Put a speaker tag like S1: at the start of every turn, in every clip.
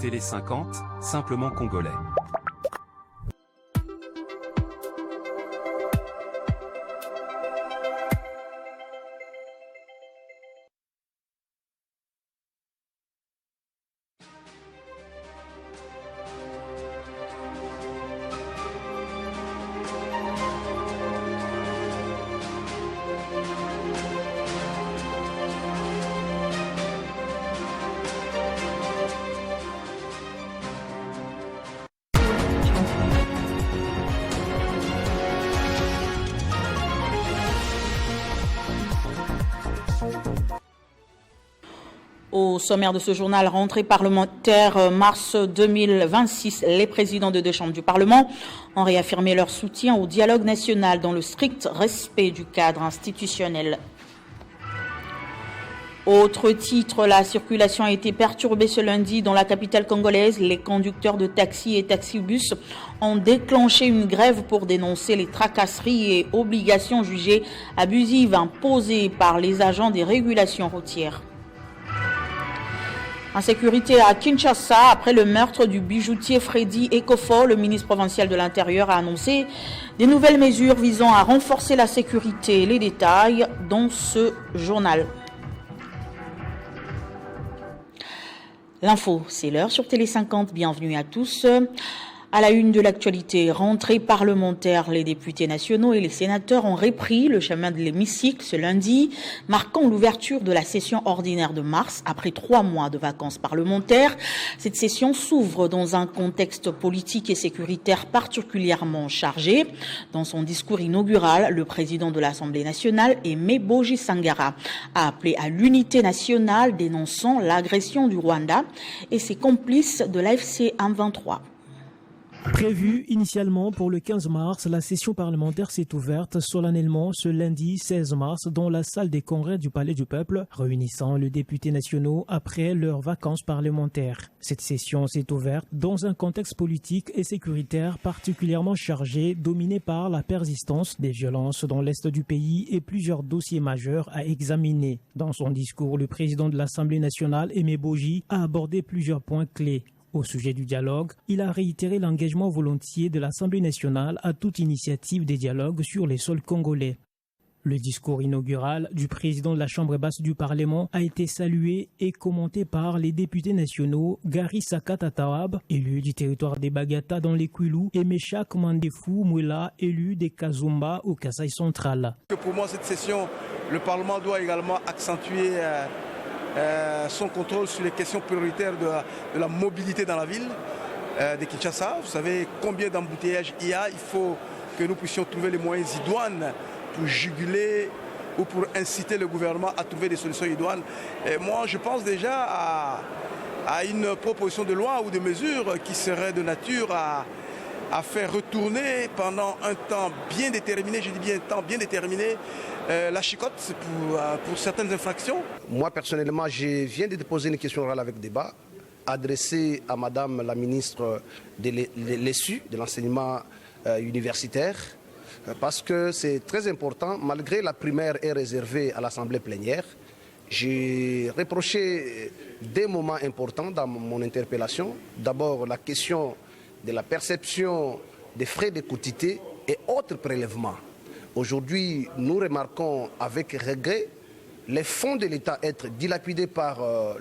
S1: Télé 50, simplement congolais.
S2: Au sommaire de ce journal, rentrée parlementaire mars 2026, les présidents des deux chambres du Parlement ont réaffirmé leur soutien au dialogue national dans le strict respect du cadre institutionnel. Autre titre, la circulation a été perturbée ce lundi dans la capitale congolaise. Les conducteurs de taxis et taxibus ont déclenché une grève pour dénoncer les tracasseries et obligations jugées abusives imposées par les agents des régulations routières. Insécurité à Kinshasa, après le meurtre du bijoutier Freddy Ekofo, le ministre provincial de l'Intérieur a annoncé des nouvelles mesures visant à renforcer la sécurité. Les détails dans ce journal. L'info, c'est l'heure sur Télé 50. Bienvenue à tous. À la une de l'actualité, rentrée parlementaire, les députés nationaux et les sénateurs ont repris le chemin de l'hémicycle ce lundi, marquant l'ouverture de la session ordinaire de mars après 3 mois de vacances parlementaires. Cette session s'ouvre dans un contexte politique et sécuritaire particulièrement chargé. Dans son discours inaugural, le président de l'Assemblée nationale, Aimé Boji Sangara, a appelé à l'unité nationale dénonçant l'agression du Rwanda et ses complices de l'AFC M23.
S3: Prévue initialement pour le 15 mars, la session parlementaire s'est ouverte solennellement ce lundi 16 mars dans la salle des congrès du Palais du Peuple, réunissant les députés nationaux après leurs vacances parlementaires. Cette session s'est ouverte dans un contexte politique et sécuritaire particulièrement chargé, dominé par la persistance des violences dans l'est du pays et plusieurs dossiers majeurs à examiner. Dans son discours, le président de l'Assemblée nationale, Aimé Boji, a abordé plusieurs points clés. Au sujet du dialogue, il a réitéré l'engagement volontiers de l'Assemblée nationale à toute initiative des dialogues sur les sols congolais. Le discours inaugural du président de la Chambre basse du Parlement a été salué et commenté par les députés nationaux Gary Sakata Tawab, élu du territoire des Bagata dans les Kwilu, et Meshak Mandefou Mwela, élu des Kazumba au Kasaï central.
S4: Pour moi, cette session, le Parlement doit également accentuer son contrôle sur les questions prioritaires de la mobilité dans la ville de Kinshasa. Vous savez combien d'embouteillages il y a. Il faut que nous puissions trouver les moyens idoines pour juguler ou pour inciter le gouvernement à trouver des solutions idoines. Et moi, je pense déjà à une proposition de loi ou de mesures qui serait de nature à faire retourner pendant un temps bien déterminé, je dis bien un temps bien déterminé, la chicotte pour certaines infractions.
S5: Moi, personnellement, je viens de déposer une question orale avec débat adressée à Madame la ministre de l'ESU, de l'enseignement universitaire, parce que c'est très important, malgré la primaire est réservée à l'Assemblée plénière. J'ai reproché des moments importants dans mon interpellation. D'abord, la question de la perception des frais de quotité et autres prélèvements. Aujourd'hui, nous remarquons avec regret les fonds de l'État être dilapidés par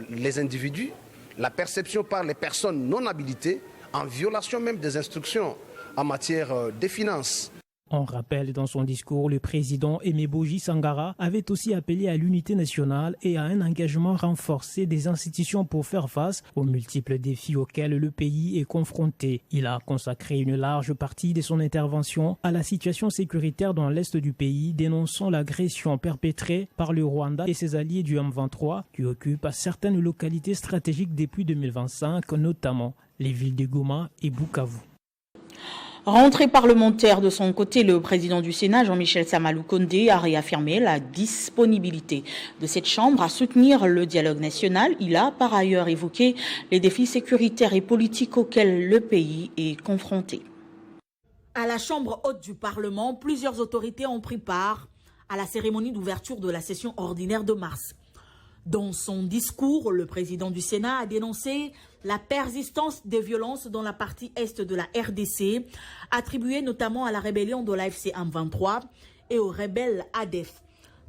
S5: les individus, la perception par les personnes non habilitées, en violation même des instructions en matière des finances.
S3: On rappelle dans son discours, le président Aimé Boji Sangara avait aussi appelé à l'unité nationale et à un engagement renforcé des institutions pour faire face aux multiples défis auxquels le pays est confronté. Il a consacré une large partie de son intervention à la situation sécuritaire dans l'est du pays, dénonçant l'agression perpétrée par le Rwanda et ses alliés du M23 qui occupent certaines localités stratégiques depuis 2025, notamment les villes de Goma et Bukavu.
S2: Rentrée parlementaire de son côté, le président du Sénat, Jean-Michel Samalou Kondé, a réaffirmé la disponibilité de cette Chambre à soutenir le dialogue national. Il a par ailleurs évoqué les défis sécuritaires et politiques auxquels le pays est confronté. À la Chambre haute du Parlement, plusieurs autorités ont pris part à la cérémonie d'ouverture de la session ordinaire de mars. Dans son discours, le président du Sénat a dénoncé la persistance des violences dans la partie est de la RDC, attribuée notamment à la rébellion de l'AFC M23 et aux rebelles ADF.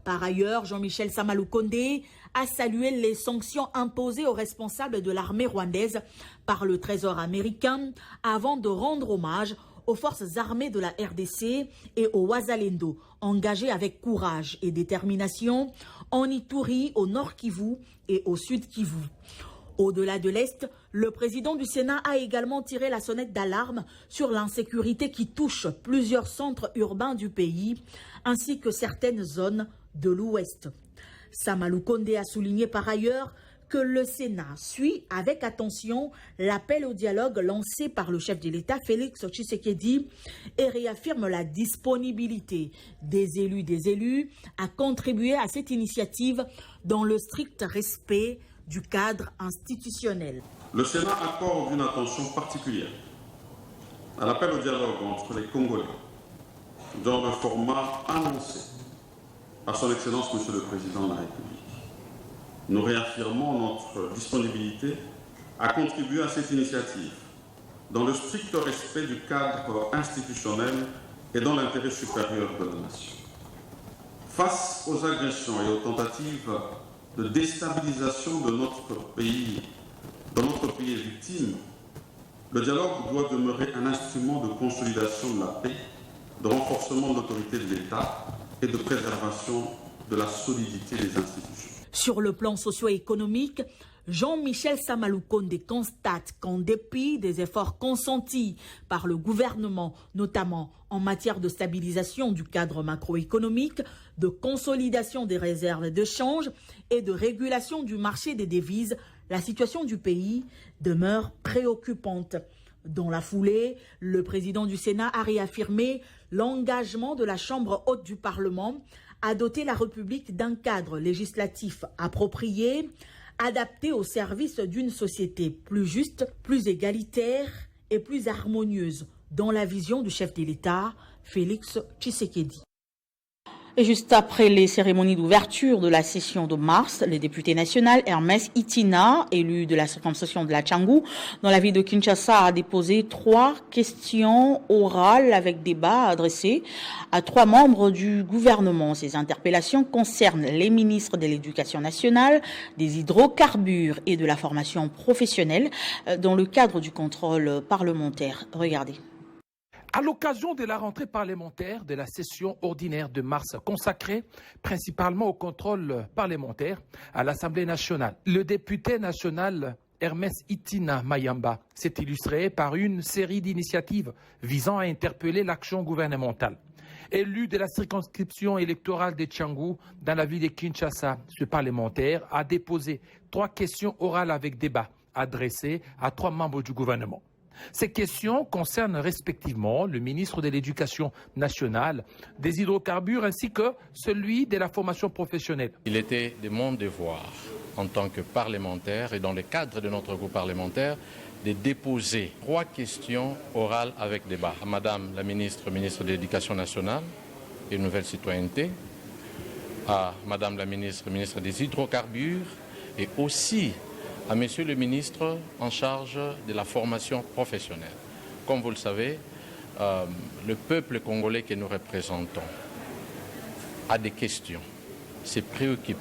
S2: Par ailleurs, Jean-Michel Sama Lukonde a salué les sanctions imposées aux responsables de l'armée rwandaise par le Trésor américain avant de rendre hommage aux forces armées de la RDC et aux Wazalendo, engagés avec courage et détermination en Ituri, au Nord Kivu et au Sud Kivu. Au-delà de l'Est, le président du Sénat a également tiré la sonnette d'alarme sur l'insécurité qui touche plusieurs centres urbains du pays, ainsi que certaines zones de l'Ouest. Sama Lukonde a souligné par ailleurs que le Sénat suit avec attention l'appel au dialogue lancé par le chef de l'État, Félix Tshisekedi, et réaffirme la disponibilité des élus à contribuer à cette initiative dans le strict respect du cadre institutionnel.
S6: Le Sénat accorde une attention particulière à l'appel au dialogue entre les Congolais dans le format annoncé par son Excellence Monsieur le Président de la République. Nous réaffirmons notre disponibilité à contribuer à cette initiative dans le strict respect du cadre institutionnel et dans l'intérêt supérieur de la nation. Face aux agressions et aux tentatives de déstabilisation de notre pays, dont notre pays est victime, le dialogue doit demeurer un instrument de consolidation de la paix, de renforcement de l'autorité de l'État et de préservation de la solidité des institutions.
S2: Sur le plan socio-économique, Jean-Michel Sama Lukonde constate qu'en dépit des efforts consentis par le gouvernement, notamment en matière de stabilisation du cadre macroéconomique, de consolidation des réserves de change et de régulation du marché des devises, la situation du pays demeure préoccupante. Dans la foulée, le président du Sénat a réaffirmé l'engagement de la Chambre haute du Parlement à doter la République d'un cadre législatif approprié, adapté au service d'une société plus juste, plus égalitaire et plus harmonieuse, dans la vision du chef de l'État, Félix Tshisekedi. Et juste après les cérémonies d'ouverture de la session de mars, le député national Hermès Itina, élu de la circonscription de la Tchangou, dans la ville de Kinshasa, a déposé 3 questions orales avec débat adressées à 3 membres du gouvernement. Ces interpellations concernent les ministres de l'Éducation nationale, des hydrocarbures et de la formation professionnelle dans le cadre du contrôle parlementaire. Regardez.
S7: À l'occasion de la rentrée parlementaire de la session ordinaire de mars consacrée principalement au contrôle parlementaire à l'Assemblée nationale, le député national Hermès Itina Mayamba s'est illustré par une série d'initiatives visant à interpeller l'action gouvernementale. Élu de la circonscription électorale de Tchangou dans la ville de Kinshasa, ce parlementaire a déposé 3 questions orales avec débat adressées à 3 membres du gouvernement. Ces questions concernent respectivement le ministre de l'Éducation nationale, des hydrocarbures ainsi que celui de la formation professionnelle.
S8: Il était de mon devoir, en tant que parlementaire et dans le cadre de notre groupe parlementaire, de déposer 3 questions orales avec débat à Madame la ministre de l'Éducation nationale et Nouvelle Citoyenneté, à Madame la ministre des hydrocarbures et aussi à Monsieur le ministre en charge de la formation professionnelle. Comme vous le savez, le peuple congolais que nous représentons a des questions, se préoccupe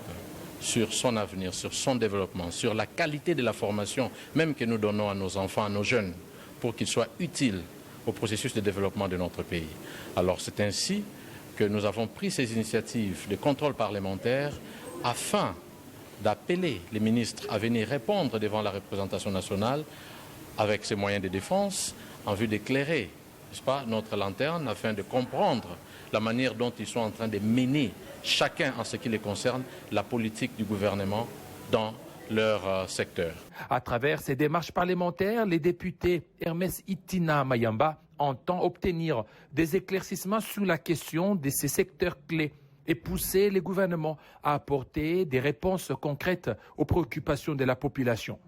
S8: sur son avenir, sur son développement, sur la qualité de la formation, même que nous donnons à nos enfants, à nos jeunes, pour qu'ils soient utiles au processus de développement de notre pays. Alors c'est ainsi que nous avons pris ces initiatives de contrôle parlementaire afin d'appeler les ministres à venir répondre devant la représentation nationale avec ses moyens de défense en vue d'éclairer, n'est-ce pas, notre lanterne afin de comprendre la manière dont ils sont en train de mener, chacun en ce qui les concerne, la politique du gouvernement dans leur secteur.
S7: À travers ces démarches parlementaires, les députés Hermès Itina Mayamba entendent obtenir des éclaircissements sur la question de ces secteurs clés et pousser les gouvernements à apporter des réponses concrètes aux préoccupations de la population.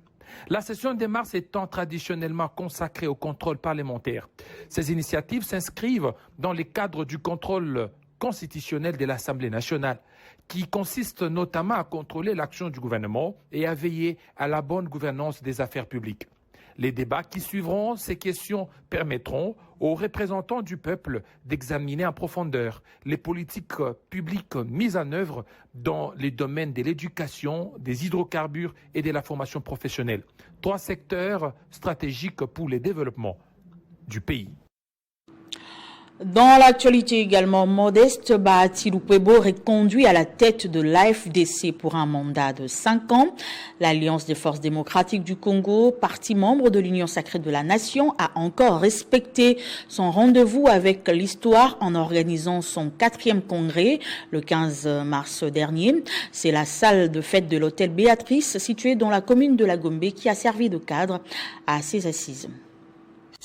S7: La session de mars étant traditionnellement consacrée au contrôle parlementaire, ces initiatives s'inscrivent dans les cadres du contrôle constitutionnelle de l'Assemblée nationale, qui consiste notamment à contrôler l'action du gouvernement et à veiller à la bonne gouvernance des affaires publiques. Les débats qui suivront ces questions permettront aux représentants du peuple d'examiner en profondeur les politiques publiques mises en œuvre dans les domaines de l'éducation, des hydrocarbures et de la formation professionnelle. 3 secteurs stratégiques pour le développement du pays.
S2: Dans l'actualité également, Modeste Bahati-Lukwebo reconduit à la tête de l'AFDC pour un mandat de 5 ans. L'Alliance des forces démocratiques du Congo, parti membre de l'Union sacrée de la nation, a encore respecté son rendez-vous avec l'histoire en organisant son 4e congrès le 15 mars dernier. C'est la salle de fête de l'hôtel Béatrice située dans la commune de la Gombe qui a servi de cadre à ses assises.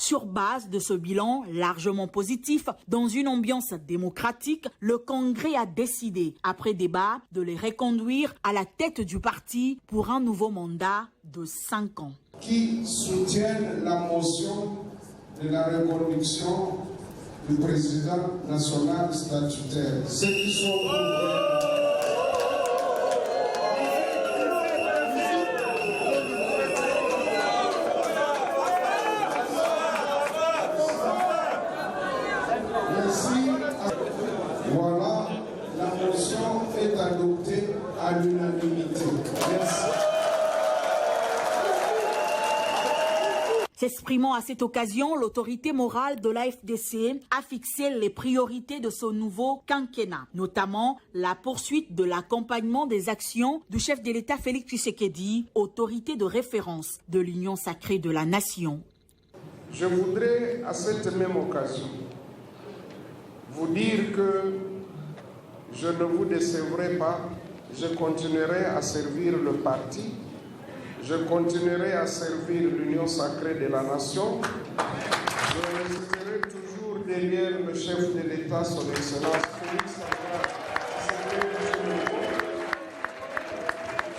S2: Sur base de ce bilan largement positif, dans une ambiance démocratique, le Congrès a décidé, après débat, de les reconduire à la tête du parti pour un nouveau mandat de 5 ans.
S9: Qui soutiennent la motion de la reconduction du président national statutaire. Ceux qui sont Voilà, la motion est adoptée à l'unanimité. Merci.
S2: S'exprimant à cette occasion, l'autorité morale de l'AFDC a fixé les priorités de ce nouveau quinquennat, notamment la poursuite de l'accompagnement des actions du chef de l'État Félix Tshisekedi, autorité de référence de l'Union sacrée de la nation.
S9: Je voudrais à cette même occasion vous dire que je ne vous décevrai pas, je continuerai à servir le parti, je continuerai à servir l'Union sacrée de la nation, je resterai toujours derrière le chef de l'État, son Excellence Félix Tshisekedi.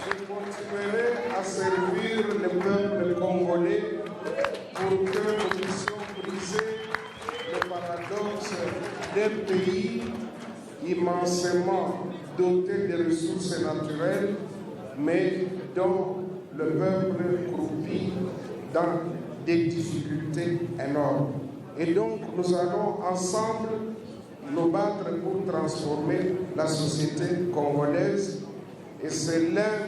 S9: Je continuerai à servir le peuple congolais pour que nous puissions briser le paradoxe d'un pays immensément doté de ressources naturelles, mais dont le peuple croupit dans des difficultés énormes. Et donc nous allons ensemble nous battre pour transformer la société congolaise, et c'est l'un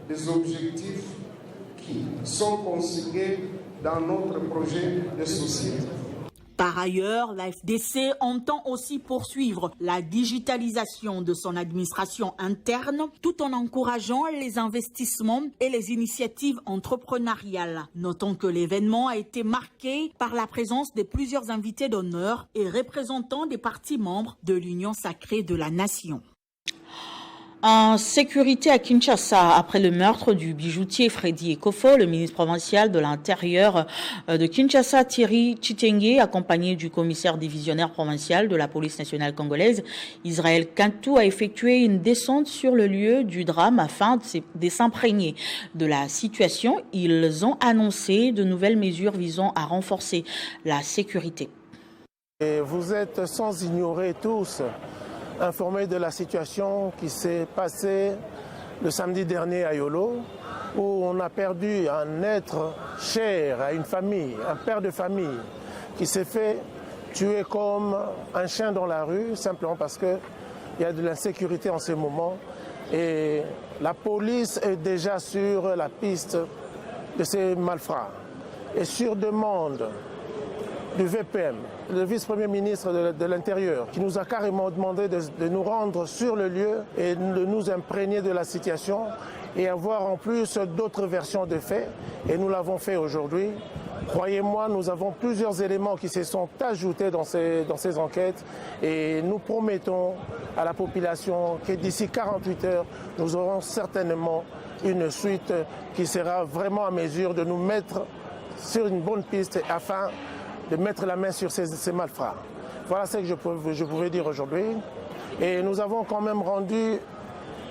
S9: des objectifs qui sont consignés dans notre projet de société.
S2: Par ailleurs, la FDC entend aussi poursuivre la digitalisation de son administration interne tout en encourageant les investissements et les initiatives entrepreneuriales. Notons que l'événement a été marqué par la présence de plusieurs invités d'honneur et représentants des partis membres de l'Union sacrée de la nation. En sécurité à Kinshasa, après le meurtre du bijoutier Freddy Ekofo, le ministre provincial de l'Intérieur de Kinshasa, Thierry Chitenge, accompagné du commissaire divisionnaire provincial de la police nationale congolaise, Israël Kantou, a effectué une descente sur le lieu du drame afin de s'imprégner de la situation. Ils ont annoncé de nouvelles mesures visant à renforcer la sécurité.
S10: Et vous êtes sans ignorer tous informés de la situation qui s'est passée le samedi dernier à Yolo, où on a perdu un être cher à une famille, un père de famille, qui s'est fait tuer comme un chien dans la rue, simplement parce qu'il y a de l'insécurité en ce moment. Et la police est déjà sur la piste de ces malfrats. Et sur demande du VPM, le vice-premier ministre de l'Intérieur, qui nous a carrément demandé de nous rendre sur le lieu et de nous imprégner de la situation et avoir en plus d'autres versions de faits. Et nous l'avons fait aujourd'hui. Croyez-moi, nous avons plusieurs éléments qui se sont ajoutés dans ces enquêtes et nous promettons à la population que d'ici 48 heures, nous aurons certainement une suite qui sera vraiment à mesure de nous mettre sur une bonne piste afin de mettre la main sur ces malfrats. Voilà ce que je pouvais dire aujourd'hui. Et nous avons quand même rendu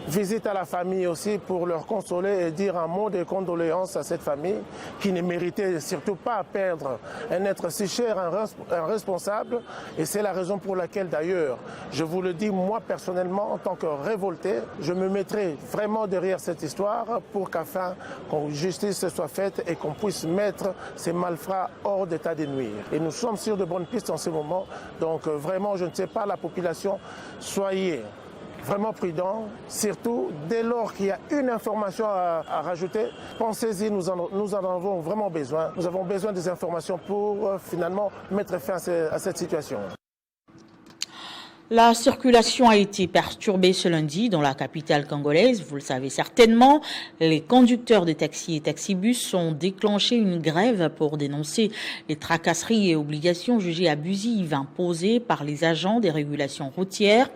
S10: visite à la famille aussi pour leur consoler et dire un mot de condoléances à cette famille qui ne méritait surtout pas à perdre un être si cher, un responsable. Et c'est la raison pour laquelle d'ailleurs, je vous le dis, moi personnellement, en tant que révolté, je me mettrai vraiment derrière cette histoire pour qu'afin que justice soit faite et qu'on puisse mettre ces malfrats hors d'état de nuire. Et nous sommes sur de bonnes pistes en ce moment. Donc vraiment, je ne sais pas, la population, soyez vraiment prudent, surtout dès lors qu'il y a une information à rajouter, pensez-y, nous en avons vraiment besoin. Nous avons besoin des informations pour finalement mettre fin à cette situation.
S2: La circulation a été perturbée ce lundi dans la capitale congolaise. Vous le savez certainement, les conducteurs de taxis et taxibus ont déclenché une grève pour dénoncer les tracasseries et obligations jugées abusives imposées par les agents des régulations routières.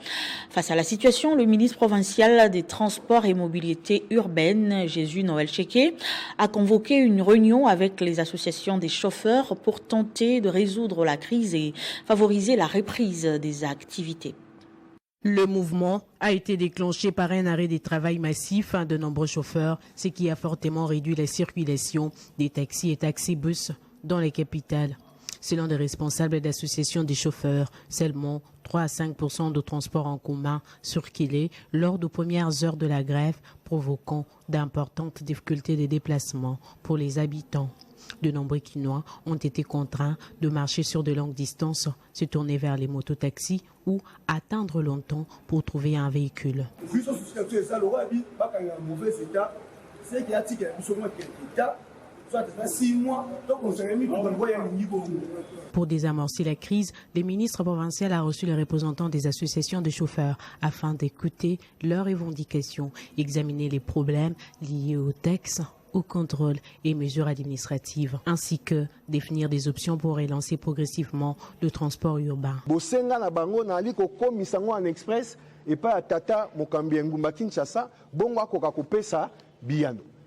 S2: Face à la situation, le ministre provincial des Transports et Mobilité urbaine, Jésus Noël Tchéké, a convoqué une réunion avec les associations des chauffeurs pour tenter de résoudre la crise et favoriser la reprise des activités.
S11: Le mouvement a été déclenché par un arrêt des travail massif de nombreux chauffeurs, ce qui a fortement réduit la circulation des taxis et taxibus dans les capitales. Selon des responsables d'associations des chauffeurs, seulement 3 à 5% de transports en commun circulaient lors des premières heures de la grève, provoquant d'importantes difficultés de déplacement pour les habitants. De nombreux Quinois ont été contraints de marcher sur de longues distances, se tourner vers les mototaxis ou attendre longtemps pour trouver un véhicule. Pour désamorcer la crise, le ministre provincial a reçu les représentants des associations de chauffeurs afin d'écouter leurs revendications, examiner les problèmes liés aux taxes, au contrôle et mesures administratives, ainsi que définir des options pour relancer progressivement le transport urbain.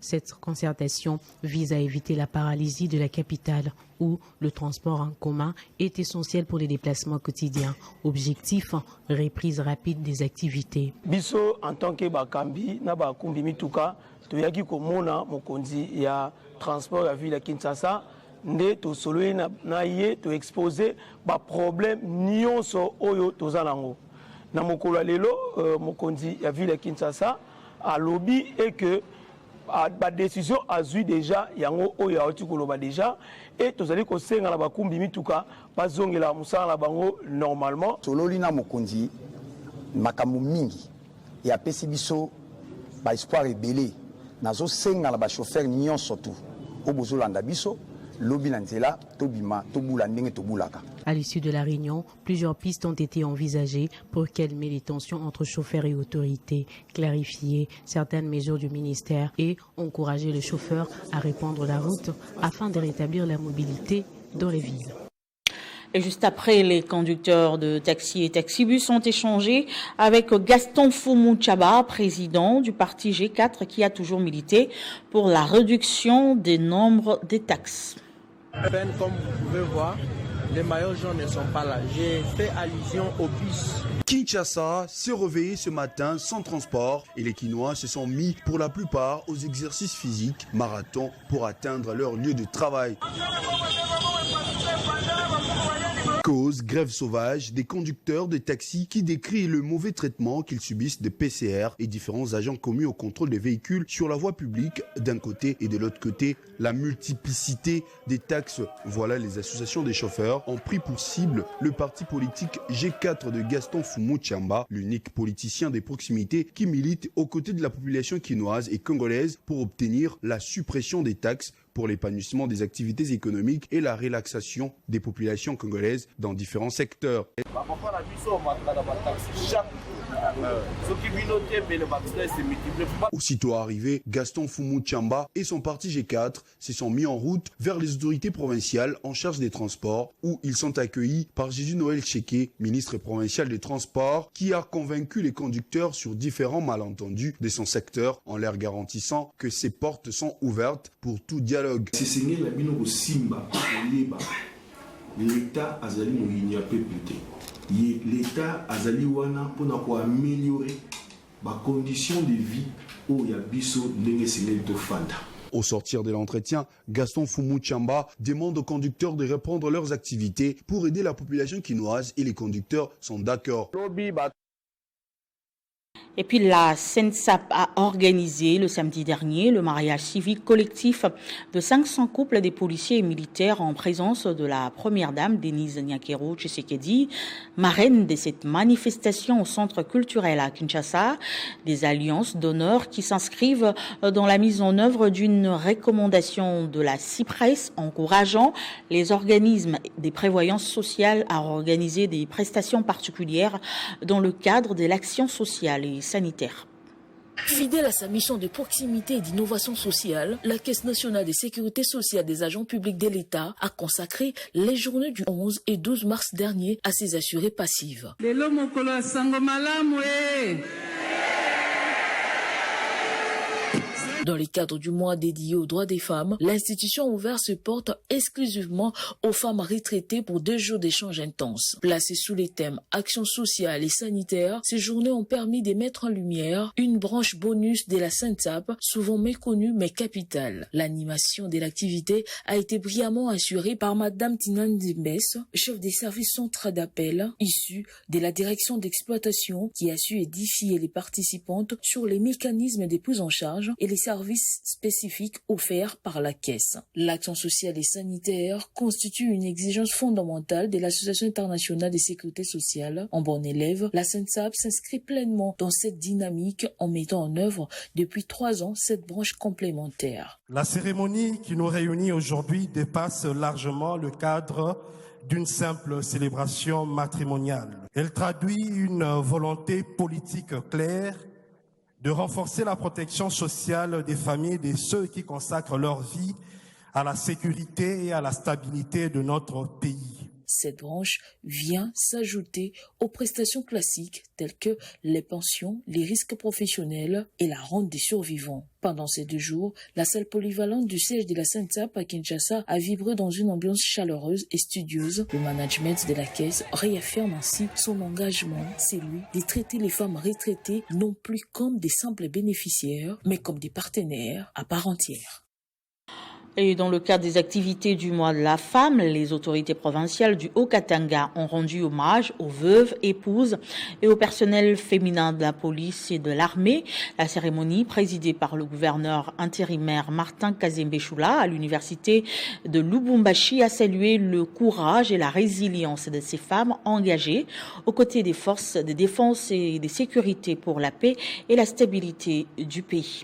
S11: Cette concertation vise à éviter la paralysie de la capitale où le transport en commun est essentiel pour les déplacements quotidiens. Objectif, reprise rapide des activités.
S12: Biso en tant que bakambi na bakumbi mituka toyaki komona mokonzi ya transport ya ville ya Kinshasa nde to soloyi na ye to exposer ba problème nyonso oyo tozanango. Na mokolo lelo mokonzi ya ville ya Kinshasa a lobby et que la décision a eu déjà yango oyo auti koloba déjà et tozali ko senga na bakumbi mituka bazongela musala na bango normalement
S13: sololi na mokonzi makambo mingi ya pesi biso ba espoir ebele nazo senga na ba chauffeur nyonso tu obozolanda biso lobi na nzela tobima tobula ndenge tobulaka.
S11: À l'issue de la réunion, plusieurs pistes ont été envisagées pour calmer les tensions entre chauffeurs et autorités, clarifier certaines mesures du ministère et encourager les chauffeurs à répandre la route afin de rétablir la mobilité dans les villes.
S2: Et juste après, les conducteurs de taxis et taxibus ont échangé avec Gaston Foumou-Tchaba, président du parti G4, qui a toujours milité pour la réduction des nombres des taxes.
S14: Comme vous pouvez voir, les maillots jaunes ne sont pas là. J'ai fait allusion au bus.
S15: Kinshasa s'est réveillé ce matin sans transport et les Quinois se sont mis pour la plupart aux exercices physiques, marathon, pour atteindre leur lieu de travail. Cause, grève sauvage des conducteurs de taxis qui décrient le mauvais traitement qu'ils subissent de PCR et différents agents commis au contrôle des véhicules sur la voie publique d'un côté et de l'autre côté, la multiplicité des taxes. Voilà, les associations des chauffeurs ont pris pour cible le parti politique G4 de Gaston Foumou-Tchamba, l'unique politicien des proximités qui milite aux côtés de la population quinoise et congolaise pour obtenir la suppression des taxes pour l'épanouissement des activités économiques et la relaxation des populations congolaises dans différents secteurs. Aussitôt arrivé, Gaston Foumou-Tchamba et son parti G4 se sont mis en route vers les autorités provinciales en charge des transports où ils sont accueillis par Jésus Noël Tchéké, ministre provincial des Transports, qui a convaincu les conducteurs sur différents malentendus de son secteur en leur garantissant que ses portes sont ouvertes pour tout dialogue.
S16: L'État azali moyini ya peuple. L'État azali wana pona ko améliorer conditions de vie où il y a biso de fanda.
S15: Au sortir de l'entretien, Gaston Foumou-Chamba demande aux conducteurs de reprendre leurs activités pour aider la population quinoise et les conducteurs sont d'accord.
S2: Et puis la SENSAP a organisé le samedi dernier le mariage civique collectif de 500 couples des policiers et militaires en présence de la première dame Denise Nyakero Tshisekedi, marraine de cette manifestation au centre culturel à Kinshasa. Des alliances d'honneur qui s'inscrivent dans la mise en œuvre d'une recommandation de la CIPRES encourageant les organismes des prévoyances sociales à organiser des prestations particulières dans le cadre de l'action sociale et sanitaire.
S17: Fidèle à sa mission de proximité et d'innovation sociale, la Caisse nationale de sécurité sociale des agents publics de l'État a consacré les journées du 11 et 12 mars dernier à ses assurés passives. Dans le cadre du mois dédié aux droits des femmes, l'institution a ouvert ses portes exclusivement aux femmes retraitées pour 2 jours d'échanges intenses. Placées sous les thèmes action sociale et sanitaire, ces journées ont permis de mettre en lumière une branche bonus de la SENSAP, souvent méconnue mais capitale. L'animation de l'activité a été brillamment assurée par Madame Tinan Dembès, chef des services centraux d'appel, issue de la direction d'exploitation, qui a su édifier les participantes sur les mécanismes de prise en charge et les services spécifiques offerts par la Caisse. L'action sociale et sanitaire constitue une exigence fondamentale de l'Association internationale de sécurité sociale. En bon élève, la SENSAP s'inscrit pleinement dans cette dynamique en mettant en œuvre depuis 3 ans cette branche complémentaire.
S18: La cérémonie qui nous réunit aujourd'hui dépasse largement le cadre d'une simple célébration matrimoniale. Elle traduit une volonté politique claire de renforcer la protection sociale des familles de ceux qui consacrent leur vie à la sécurité et à la stabilité de notre pays.
S17: Cette branche vient s'ajouter aux prestations classiques telles que les pensions, les risques professionnels et la rente des survivants. Pendant ces 2 jours, la salle polyvalente du siège de la SENSAP à Kinshasa a vibré dans une ambiance chaleureuse et studieuse. Le management de la Caisse réaffirme ainsi son engagement, celui de traiter les femmes retraitées non plus comme des simples bénéficiaires, mais comme des partenaires à part entière.
S2: Et dans le cadre des activités du mois de la femme, les autorités provinciales du Haut-Katanga ont rendu hommage aux veuves, épouses et au personnel féminin de la police et de l'armée. La cérémonie, présidée par le gouverneur intérimaire Martin Kazembe-Choula à l'université de Lubumbashi, a salué le courage et la résilience de ces femmes engagées aux côtés des forces de défense et de sécurité pour la paix et la stabilité du pays.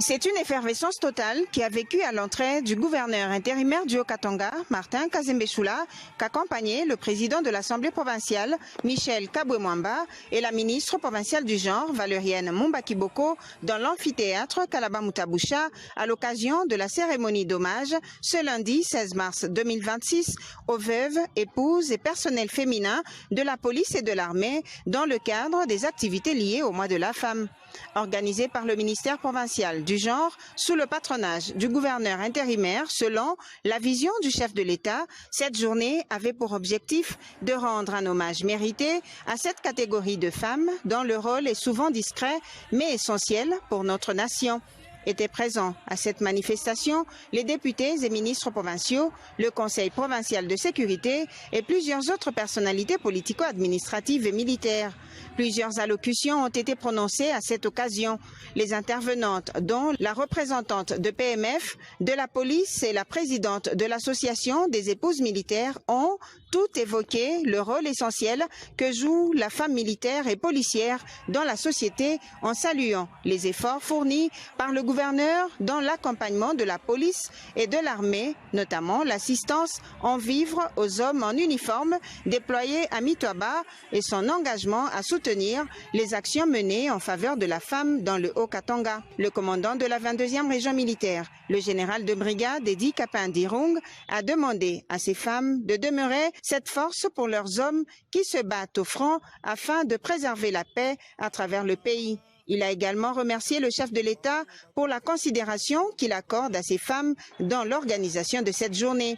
S19: C'est une effervescence totale qui a vécu à l'entrée du gouverneur intérimaire du Haut-Katanga, Martin Kazembe-Choula, qu'accompagnait le président de l'Assemblée provinciale, Michel Kabwe-Mwamba, et la ministre provinciale du genre, Valérienne Mumbaki-Boko, dans l'amphithéâtre Kalaba-Mutabusha, à l'occasion de la cérémonie d'hommage, ce lundi 16 mars 2026, aux veuves, épouses et personnels féminins de la police et de l'armée, dans le cadre des activités liées au mois de la femme. Organisée par le ministère provincial du genre sous le patronage du gouverneur intérimaire selon la vision du chef de l'État, cette journée avait pour objectif de rendre un hommage mérité à cette catégorie de femmes dont le rôle est souvent discret mais essentiel pour notre nation. Étaient présents à cette manifestation les députés et ministres provinciaux, le Conseil provincial de sécurité et plusieurs autres personnalités politico-administratives et militaires. Plusieurs allocutions ont été prononcées à cette occasion. Les intervenantes, dont la représentante de PMF, de la police et la présidente de l'association des épouses militaires, ont toutes évoqué le rôle essentiel que joue la femme militaire et policière dans la société en saluant les efforts fournis par le gouverneur dans l'accompagnement de la police et de l'armée, notamment l'assistance en vivres aux hommes en uniforme déployés à Mitwaba et son engagement à soutenir les actions menées en faveur de la femme dans le Haut-Katanga. Le commandant de la 22e région militaire, le général de brigade Edi Kapindirung, a demandé à ces femmes de demeurer cette force pour leurs hommes qui se battent au front afin de préserver la paix à travers le pays. Il a également remercié le chef de l'État pour la considération qu'il accorde à ces femmes dans l'organisation de cette journée.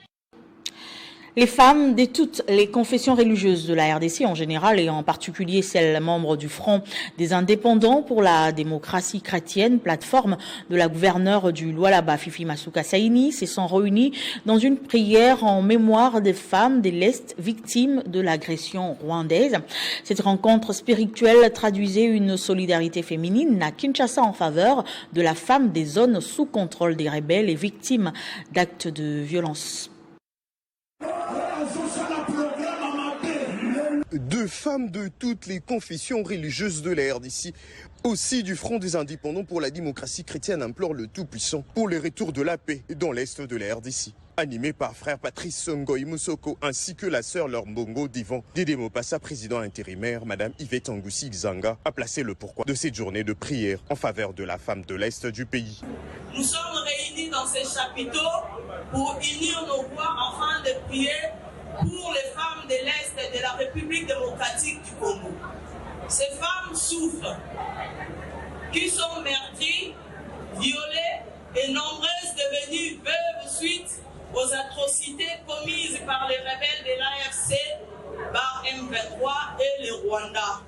S2: Les femmes de toutes les confessions religieuses de la RDC en général et en particulier celles membres du Front des indépendants pour la démocratie chrétienne, plateforme de la gouverneure du Lualaba Fifi Masuka Saini, se sont réunies dans une prière en mémoire des femmes de l'Est victimes de l'agression rwandaise. Cette rencontre spirituelle traduisait une solidarité féminine à Kinshasa en faveur de la femme des zones sous contrôle des rebelles et victimes d'actes de violence.
S20: Deux femmes de toutes les confessions religieuses de la RDC, aussi du Front des indépendants pour la démocratie chrétienne, implorent le Tout-Puissant pour le retour de la paix dans l'Est de la RDC. Animé par frère Patrice Ngoï Moussoko ainsi que la sœur Laure Mbongo Divan, Dédé Mopassa, président intérimaire, Madame Yvette Angoussi Xanga, a placé le pourquoi de cette journée de prière en faveur de la femme de l'Est du pays.
S21: Nous sommes réunis dans ces chapiteaux pour unir nos voix afin de prier pour les femmes de l'Est de la République démocratique du Congo. Ces femmes souffrent, qui sont meurtries, violées et nombreuses devenues veuves suite aux atrocités commises par les rebelles de l'AFC, par M23 et le Rwanda.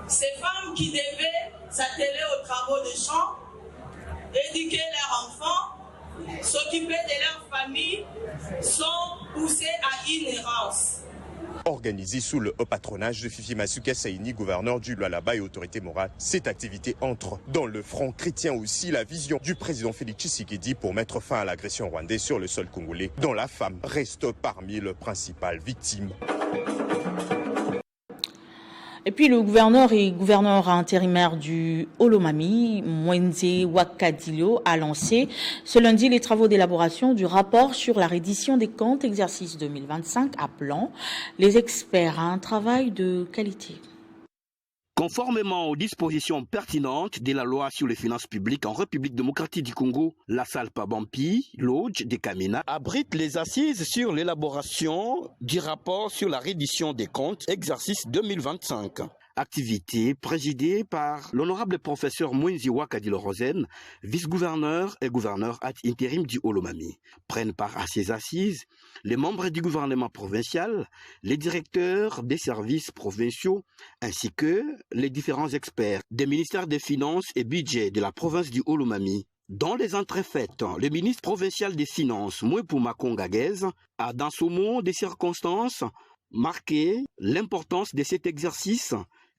S21: Ces femmes qui devaient s'atteler aux travaux des champs, éduquer leurs enfants, s'occuper de leur famille, sont poussées à inhérence.
S20: Organisée sous le haut patronage de Fifi Masuka Saini, gouverneur du Lualaba et autorité morale, cette activité entre dans le front chrétien aussi la vision du président Félix Tshisekedi pour mettre fin à l'agression rwandaise sur le sol congolais, dont la femme reste parmi les principales victimes.
S2: Et puis le gouverneur et gouverneur intérimaire du Olomami, Mwenze Wakadilo, a lancé ce lundi les travaux d'élaboration du rapport sur la reddition des comptes exercice 2025, appelant les experts à un travail de qualité.
S22: Conformément aux dispositions pertinentes de la loi sur les finances publiques en République démocratique du Congo, la salle Pabampi, Lodge de Kamina, abrite les assises sur l'élaboration du rapport sur la reddition des comptes exercice 2025. Activité présidée par l'honorable professeur Mwenzi Wakadilo Rosen, vice-gouverneur et gouverneur ad intérim du Olomami. Prennent part à ces assises les membres du gouvernement provincial, les directeurs des services provinciaux, ainsi que les différents experts des ministères des Finances et Budget de la province du Olomami. Dans les entrées faites, le ministre provincial des Finances, Mwepu Makongaguez, a dans ce mot des circonstances marqué l'importance de cet exercice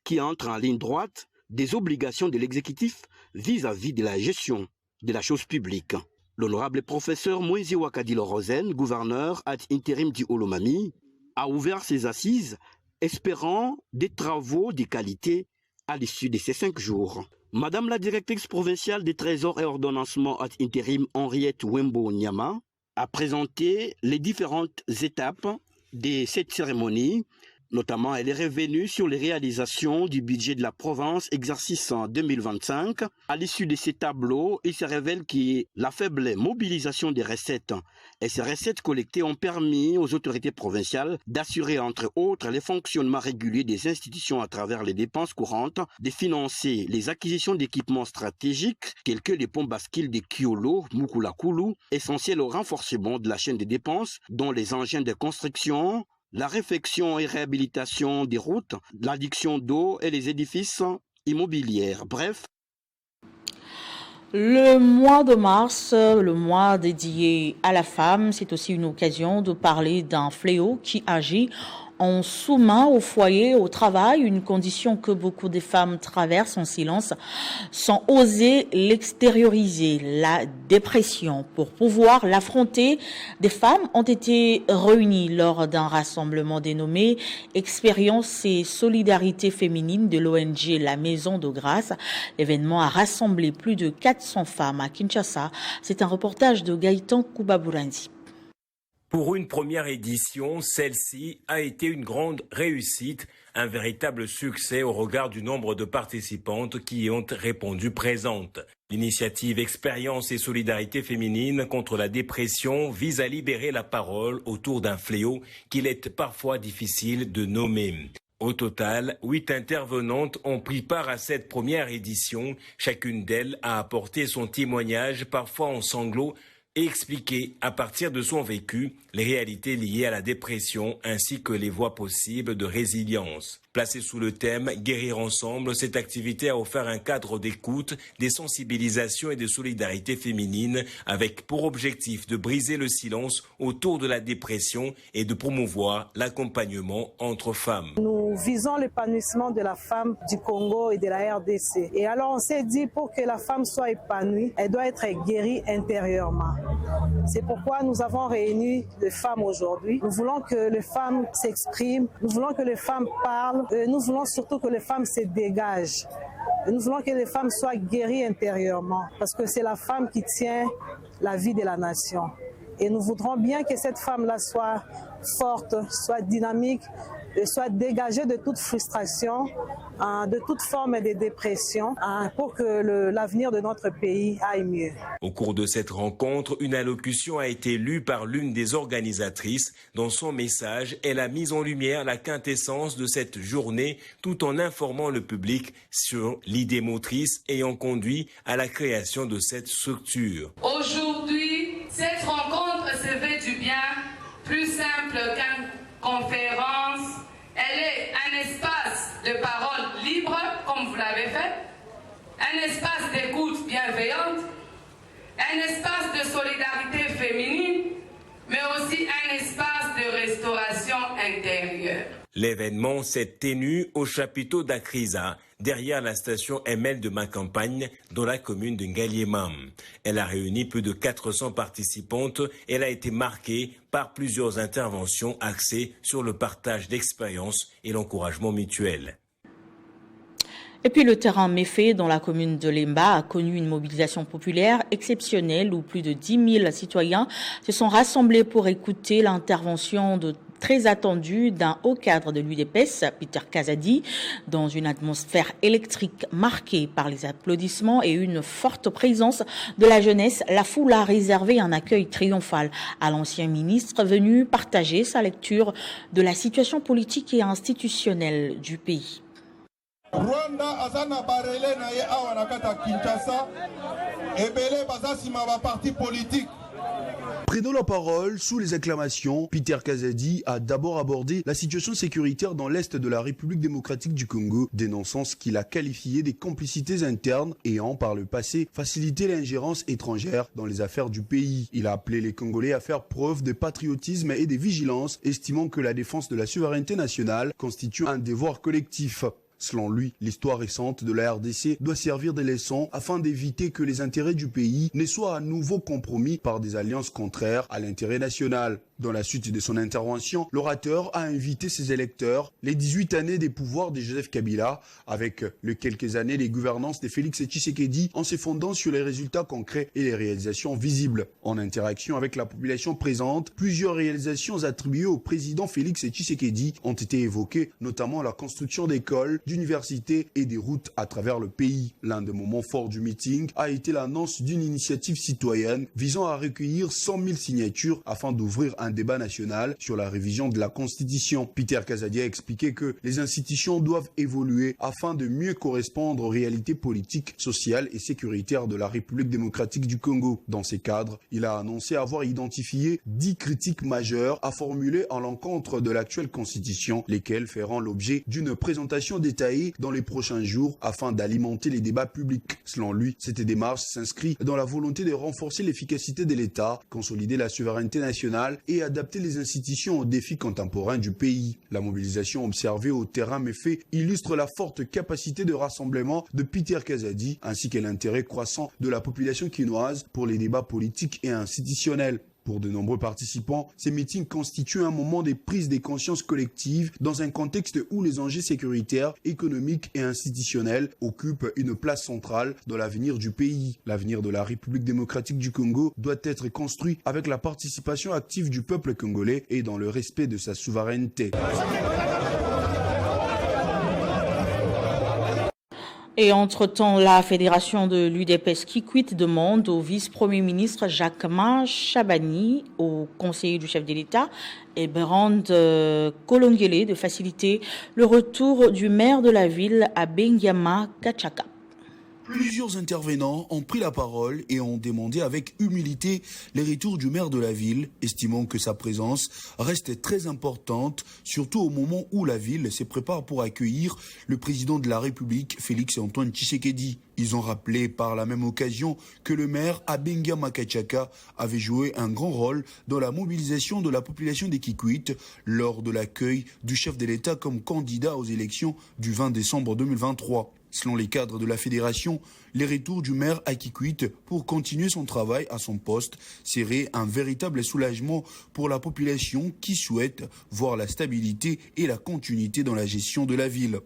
S22: qui entre en ligne droite des obligations de l'exécutif vis-à-vis de la gestion de la chose publique. L'honorable professeur Moïse Wakadilo Rosen, gouverneur ad intérim du Olomami, a ouvert ses assises espérant des travaux de qualité à l'issue de ces 5 jours. Madame la directrice provinciale des Trésors et Ordonnancement ad intérim Henriette Wembo Nyama a présenté les différentes étapes de cette cérémonie. Notamment, elle est revenue sur les réalisations du budget de la province exercice en 2025. À l'issue de ces tableaux, il se révèle que la faible mobilisation des recettes et ces recettes collectées ont permis aux autorités provinciales d'assurer entre autres les fonctionnements réguliers des institutions à travers les dépenses courantes, de financer les acquisitions d'équipements stratégiques tels que les ponts bascules de Kiolo, Mukula-Kulu, essentiels au renforcement de la chaîne de dépenses, dont les engins de construction, la réfection et réhabilitation des routes, l'adduction d'eau et les édifices immobiliers. Bref.
S2: Le mois de mars, le mois dédié à la femme, c'est aussi une occasion de parler d'un fléau qui agit en sous-main au foyer, au travail, une condition que beaucoup de femmes traversent en silence sans oser l'extérioriser, la dépression. Pour pouvoir l'affronter, des femmes ont été réunies lors d'un rassemblement dénommé Expérience et Solidarité Féminine de l'ONG La Maison de Grâce. L'événement a rassemblé plus de 400 femmes à Kinshasa. C'est un reportage de Gaëtan Koubabourandi.
S23: Pour une première édition, celle-ci a été une grande réussite, un véritable succès au regard du nombre de participantes qui y ont répondu présentes. L'initiative Expérience et Solidarité Féminine contre la dépression vise à libérer la parole autour d'un fléau qu'il est parfois difficile de nommer. Au total, 8 intervenantes ont pris part à cette première édition. Chacune d'elles a apporté son témoignage, parfois en sanglots, et expliquer à partir de son vécu les réalités liées à la dépression ainsi que les voies possibles de résilience. Placée sous le thème « Guérir ensemble », cette activité a offert un cadre d'écoute, des sensibilisations et de solidarité féminine avec pour objectif de briser le silence autour de la dépression et de promouvoir l'accompagnement entre femmes.
S1: Nous visons l'épanouissement de la femme du Congo et de la RDC. Et alors on s'est dit pour que la femme soit épanouie, elle doit être guérie intérieurement. C'est pourquoi nous avons réuni les femmes aujourd'hui. Nous voulons que les femmes s'expriment, nous voulons que les femmes parlent, nous voulons surtout que les femmes se dégagent. Nous voulons que les femmes soient guéries intérieurement parce que c'est la femme qui tient la vie de la nation. Et nous voudrons bien que cette femme-là soit forte, soit dynamique, et soit dégagée de toute frustration, de toute forme de dépression, pour que l'avenir de notre pays aille mieux.
S23: Au cours de cette rencontre, une allocution a été lue par l'une des organisatrices. Dans son message, elle a mis en lumière la quintessence de cette journée tout en informant le public sur l'idée motrice ayant conduit à la création de cette structure.
S4: Aujourd'hui, cette rencontre se fait du bien, plus simple qu'une conférence. Elle est un espace de parole libre, comme vous l'avez fait, un espace d'écoute bienveillante, un espace de solidarité féminine, mais aussi un espace de restauration intérieure.
S23: L'événement s'est tenu au chapiteau d'Akrisa, derrière la station ML de Macampagne, dans la commune de Ngaliemam. Elle a réuni plus de 400 participantes. Elle a été marquée par plusieurs interventions axées sur le partage d'expériences et l'encouragement mutuel.
S2: Et puis le terrain Méfé, dans la commune de Lemba, a connu une mobilisation populaire exceptionnelle où plus de 10 000 citoyens se sont rassemblés pour écouter l'intervention très attendu d'un haut cadre de l'UDPS, Peter Kazadi, dans une atmosphère électrique marquée par les applaudissements et une forte présence de la jeunesse. La foule a réservé un accueil triomphal à l'ancien ministre venu partager sa lecture de la situation politique et institutionnelle du pays.
S9: Rwanda azana barele na ye awa na kata Kinshasa ebele bazasima ba parti politique.
S15: Prenant la parole sous les acclamations, Peter Kazadi a d'abord abordé la situation sécuritaire dans l'est de la République démocratique du Congo, dénonçant ce qu'il a qualifié des complicités internes ayant par le passé facilité l'ingérence étrangère dans les affaires du pays. Il a appelé les Congolais à faire preuve de patriotisme et de vigilance, estimant que la défense de la souveraineté nationale constitue un devoir collectif. Selon lui, l'histoire récente de la RDC doit servir de leçon afin d'éviter que les intérêts du pays ne soient à nouveau compromis par des alliances contraires à l'intérêt national. Dans la suite de son intervention, l'orateur a invité ses électeurs les 18 années des pouvoirs de Joseph Kabila avec les quelques années des gouvernances de Félix Tshisekedi en se fondant sur les résultats concrets et les réalisations visibles. En interaction avec la population présente, plusieurs réalisations attribuées au président Félix Tshisekedi ont été évoquées, notamment la construction d'écoles, d'universités et des routes à travers le pays. L'un des moments forts du meeting a été l'annonce d'une initiative citoyenne visant à recueillir 100 000 signatures afin d'ouvrir un débat national sur la révision de la Constitution. Peter Kazadi a expliqué que les institutions doivent évoluer afin de mieux correspondre aux réalités politiques, sociales et sécuritaires de la République démocratique du Congo. Dans ces cadres, il a annoncé avoir identifié 10 critiques majeures à formuler en l'encontre de l'actuelle Constitution, lesquelles feront l'objet d'une présentation détaillée dans les prochains jours afin d'alimenter les débats publics. Selon lui, cette démarche s'inscrit dans la volonté de renforcer l'efficacité de l'État, consolider la souveraineté nationale et adapter les institutions aux défis contemporains du pays. La mobilisation observée au terrain Méfé illustre la forte capacité de rassemblement de Peter Kazadi ainsi que l'intérêt croissant de la population quinoise pour les débats politiques et institutionnels. Pour de nombreux participants, ces meetings constituent un moment de prise de conscience collective dans un contexte où les enjeux sécuritaires, économiques et institutionnels occupent une place centrale dans l'avenir du pays. L'avenir de la République démocratique du Congo doit être construit avec la participation active du peuple congolais et dans le respect de sa souveraineté.
S2: Et entre-temps, la fédération de l'UDPS Kikwit demande au vice-premier ministre Jacquemin Chabani, au conseiller du chef de l'État, et Berand Kolongele de faciliter le retour du maire de la ville à Bengiama Kachaka.
S15: Plusieurs intervenants ont pris la parole et ont demandé avec humilité les retours du maire de la ville, estimant que sa présence reste très importante, surtout au moment où la ville se prépare pour accueillir le président de la République, Félix Antoine Tshisekedi. Ils ont rappelé par la même occasion que le maire Abengama Kachaka avait joué un grand rôle dans la mobilisation de la population des Kikwit lors de l'accueil du chef de l'État comme candidat aux élections du 20 décembre 2023. Selon les cadres de la fédération, les retours du maire à Kikwit pour continuer son travail à son poste serait un véritable soulagement pour la population qui souhaite voir la stabilité et la continuité dans la gestion de la ville.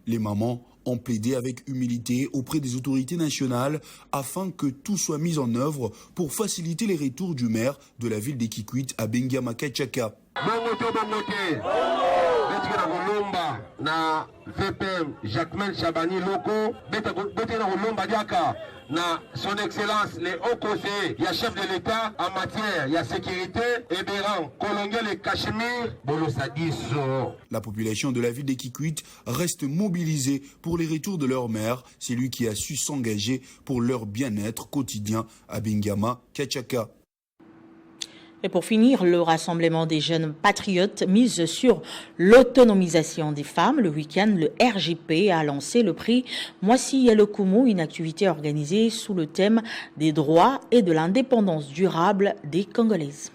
S15: Les mamans ont plaidé avec humilité auprès des autorités nationales afin que tout soit mis en œuvre pour faciliter les retours du maire de la ville des Kikwit à Abengama Kachaka.
S3: Na VPM Jacquemin Chabani Loko bete na kolomba diaka na son excellence le haut conseiller ya chef de l'État en matière ya sécurité Eberan Kolongel et Cachemire Bolosadiso.
S15: La population de la ville des Kikwit reste mobilisée pour les retours de leur maire, c'est lui qui a su s'engager pour leur bien-être quotidien à Abengama Kachaka.
S2: Et pour finir, le rassemblement des jeunes patriotes mise sur l'autonomisation des femmes. Le week-end, le RGP a lancé le prix Mwasi Yalokumu, une activité organisée sous le thème des droits et de l'indépendance durable des Congolaises.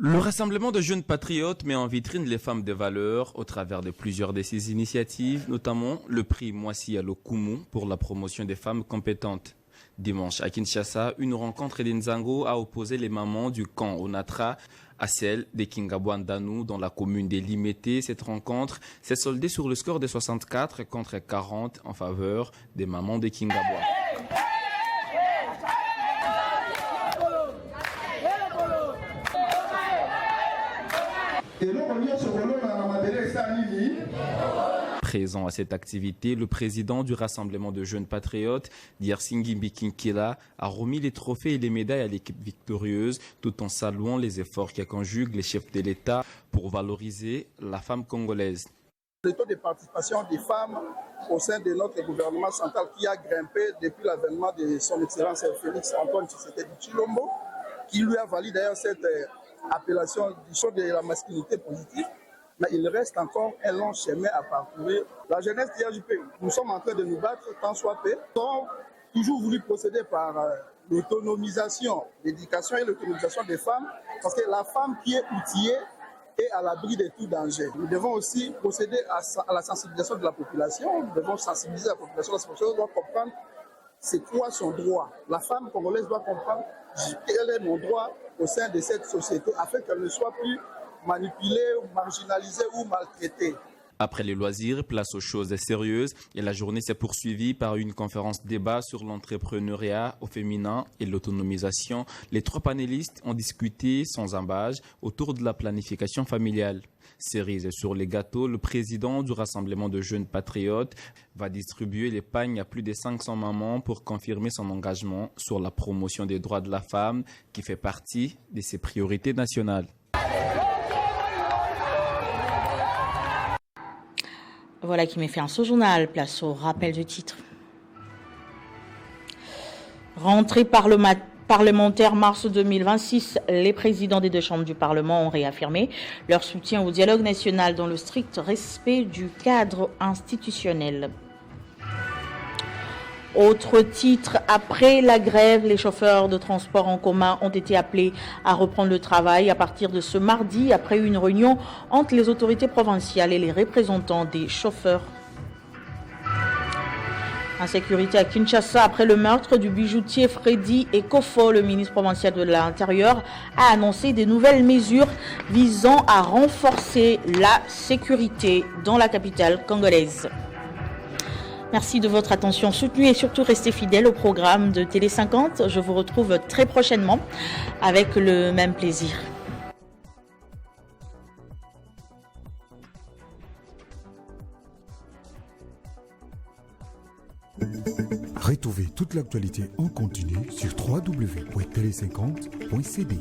S5: Le rassemblement de jeunes patriotes met en vitrine les femmes de valeur au travers de plusieurs de ses initiatives, notamment le prix Mwasi Yalokumu pour la promotion des femmes compétentes. Dimanche à Kinshasa, une rencontre d'Inzango a opposé les mamans du camp Onatra à celle des Kingabouandanu dans la commune des Limété. Cette rencontre s'est soldée sur le score de 64 contre 40 en faveur des mamans de Kingaboua. Présent à cette activité, le président du rassemblement de jeunes patriotes, Diersingi Bikinkela, a remis les trophées et les médailles à l'équipe victorieuse tout en saluant les efforts qui conjuguent les chefs de l'État pour valoriser la femme congolaise.
S6: Le taux de participation des femmes au sein de notre gouvernement central qui a grimpé depuis l'avènement de son excellence Félix Antoine Tshisekedi Tshilombo, qui lui a valu d'ailleurs cette appellation du choix de la masculinité positive. Mais il reste encore un long chemin à parcourir. La jeunesse du RGP, nous sommes en train de nous battre tant soit peu. Nous avons toujours voulu procéder par l'autonomisation, l'éducation et l'autonomisation des femmes, parce que la femme qui est outillée est à l'abri de tout danger. Nous devons aussi procéder à la sensibilisation de la population. Nous devons sensibiliser la population. La population doit comprendre c'est quoi son droit. La femme congolaise doit comprendre quel est mon droit au sein de cette société afin qu'elle ne soit plus manipulée, marginalisée ou maltraitée.
S5: Après les loisirs, place aux choses sérieuses et la journée s'est poursuivie par une conférence débat sur l'entrepreneuriat au féminin et l'autonomisation. Les trois panélistes ont discuté sans embâche autour de la planification familiale. Cerise sur les gâteaux, le président du rassemblement de jeunes patriotes va distribuer les pagnes à plus de 500 mamans pour confirmer son engagement sur la promotion des droits de la femme qui fait partie de ses priorités nationales.
S2: Voilà qui met fin à ce journal. Place au rappel du titre. Rentrée parlementaire mars 2026, les présidents des deux chambres du Parlement ont réaffirmé leur soutien au dialogue national dans le strict respect du cadre institutionnel. Autre titre, après la grève, les chauffeurs de transport en commun ont été appelés à reprendre le travail à partir de ce mardi après une réunion entre les autorités provinciales et les représentants des chauffeurs. Insécurité à Kinshasa, après le meurtre du bijoutier Freddy Ekofo, le ministre provincial de l'Intérieur a annoncé des nouvelles mesures visant à renforcer la sécurité dans la capitale congolaise. Merci de votre attention soutenue et surtout restez fidèles au programme de Télé 50. Je vous retrouve très prochainement avec le même plaisir.
S7: Retrouvez toute l'actualité en continu sur www.tele50.cd.